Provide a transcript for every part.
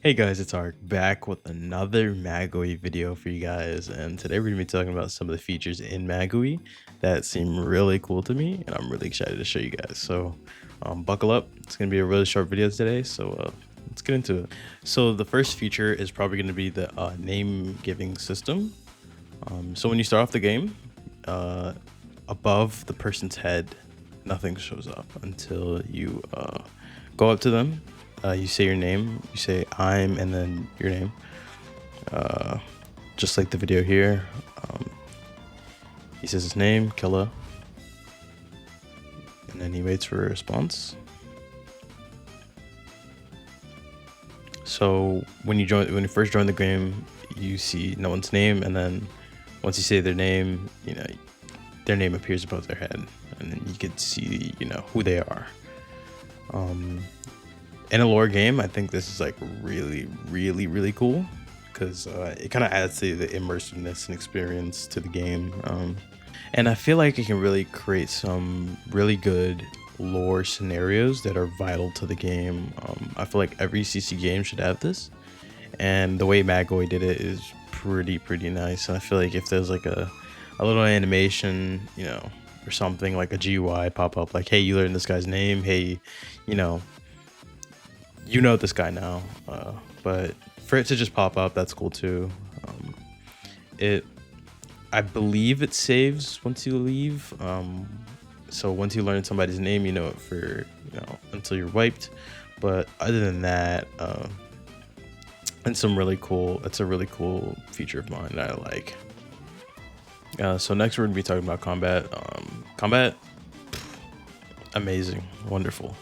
Hey guys, it's Ark back with another Magoi video for you guys, and today we're gonna be talking about some of the features in Magoi that seem really cool to me, and I'm really excited to show you guys. So, buckle up. It's gonna be a really short video today, so let's get into it. So the first feature is probably gonna be the name giving system. So when you start off the game, uh, above the person's head, nothing shows up until you go up to them. You say your name, you say I'm, and then your name. Uh, just like the video here. Um, he says his name, Killa, and then he waits for a response. So when you first join the game, you see no one's name, and then once you say their name, their name appears above their head, and then you can see who they are. In a lore game, I think this is like really cool because it kind of adds to the immersiveness and experience to the game. And I feel like it can really create some really good lore scenarios that are vital to the game. I feel like every CC game should have this, and the way Magoi did it is pretty nice. And I feel like if there's like a little animation, or something like a GUI pop up, like, hey, you learned this guy's name. Hey, you know, this guy now, but for it to just pop up, that's cool too. It I believe it saves once you leave, so once you learn somebody's name, you know it for until you're wiped. But other than that, it's a really cool feature of mine that I like. So next we're gonna be talking about combat. Combat, amazing, wonderful,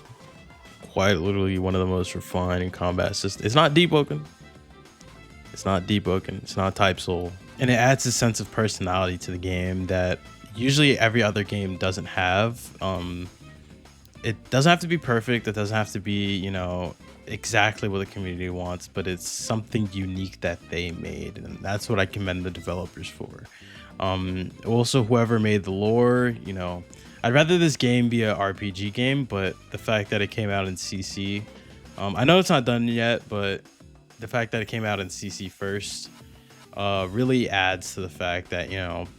quite literally one of the most refined combat systems. It's not debugking. It's not debugking. It's not type soul, and it adds a sense of personality to the game that usually every other game doesn't have. It doesn't have to be perfect. It doesn't have to be exactly what the community wants, but it's something unique that they made, and that's what I commend the developers for. Also, whoever made the lore, I'd rather this game be a RPG game, but the fact that it came out in CC, I know it's not done yet, but the fact that it came out in CC first, really adds to the fact that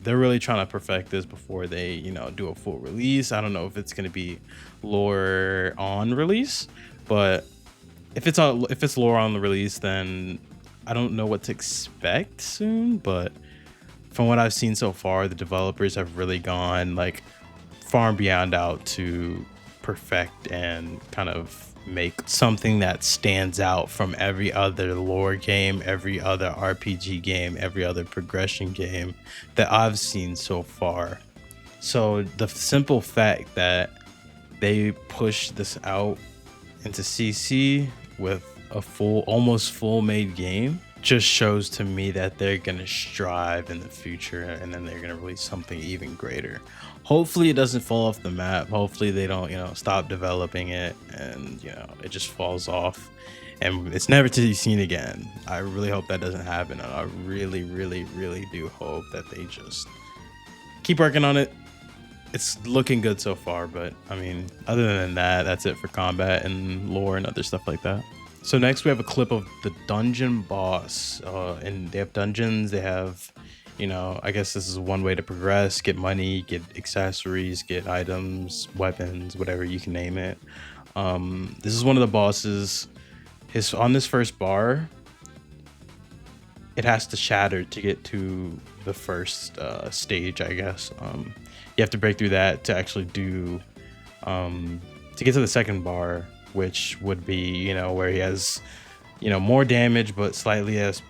they're really trying to perfect this before they do a full release. I don't know if it's going to be lore on release, but if it's lore on the release, then I don't know what to expect soon. But from what I've seen so far, the developers have really gone like far and beyond out to perfect and kind of make something that stands out from every other lore game, every other RPG game, every other progression game that I've seen so far. So the simple fact that they pushed this out into CC with a almost full made game just shows to me that they're gonna strive in the future, and then they're gonna release something even greater. Hopefully it doesn't fall off the map. Hopefully they don't stop developing it, and it just falls off and it's never to be seen again. I really hope that doesn't happen, and I really do hope that they just keep working on it. It's looking good so far, but I mean, other than that, that's it for combat and lore and other stuff like that. So next we have a clip of the dungeon boss, and they have dungeons. They have, I guess this is one way to progress, get money, get accessories, get items, weapons, whatever you can name it. This is one of the bosses. On this first bar, it has to shatter to get to the first stage, I guess. You have to break through that to actually do to get to the second bar, which would be where he has more damage but slightly as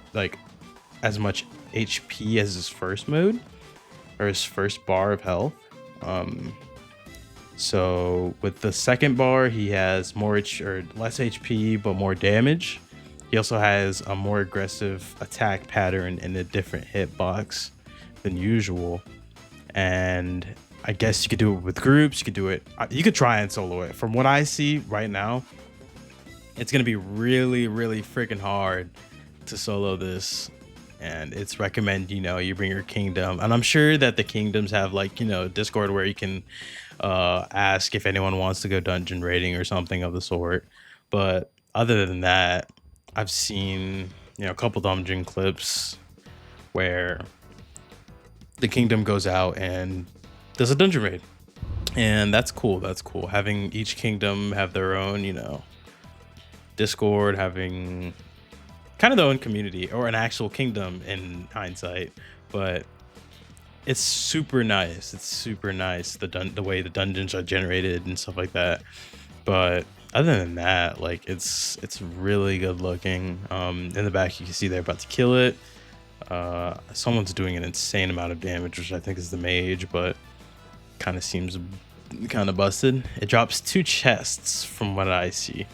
much HP as his first mode or his first bar of health. So with the second bar, he has less HP but more damage. He also has a more aggressive attack pattern and a different hitbox than usual. And I guess you could do it with groups. You could try and solo it. From what I see right now, it's gonna be really freaking hard to solo this, and it's recommend you bring your kingdom. And I'm sure that the kingdoms have Discord where you can ask if anyone wants to go dungeon raiding or something of the sort. But other than that, I've seen, a couple dungeon clips where the kingdom goes out and does a dungeon raid. And that's cool. That's cool. Having each kingdom have their own, Discord, having kind of their own community or an actual kingdom in hindsight. But it's super nice. It's super nice the way the dungeons are generated and stuff like that. But other than that, like it's really good looking. In the back you can see they're about to kill it. Someone's doing an insane amount of damage, which I think is the mage, but kind of seems kind of busted. It drops 2 chests from what I see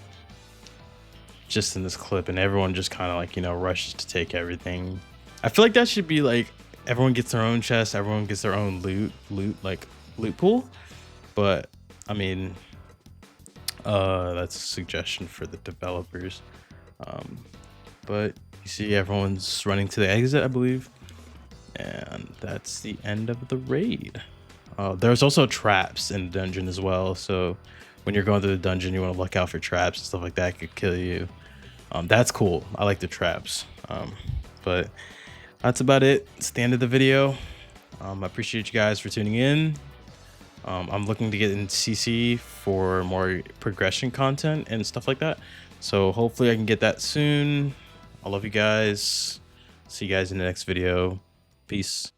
just in this clip, and everyone just kind of like, rushes to take everything. I feel like that should be like everyone gets their own chest, everyone gets their own loot pool. But I mean, that's a suggestion for the developers. But you see everyone's running to the exit, I believe, and that's the end of the raid. There's also traps in the dungeon as well, so when you're going through the dungeon you want to look out for traps and stuff like that could kill you. That's cool. I like the traps. But that's about it. It's the end of the video. I appreciate you guys for tuning in. I'm looking to get in CC for more progression content and stuff like that, so hopefully I can get that soon. I love you guys. See you guys in the next video. Peace.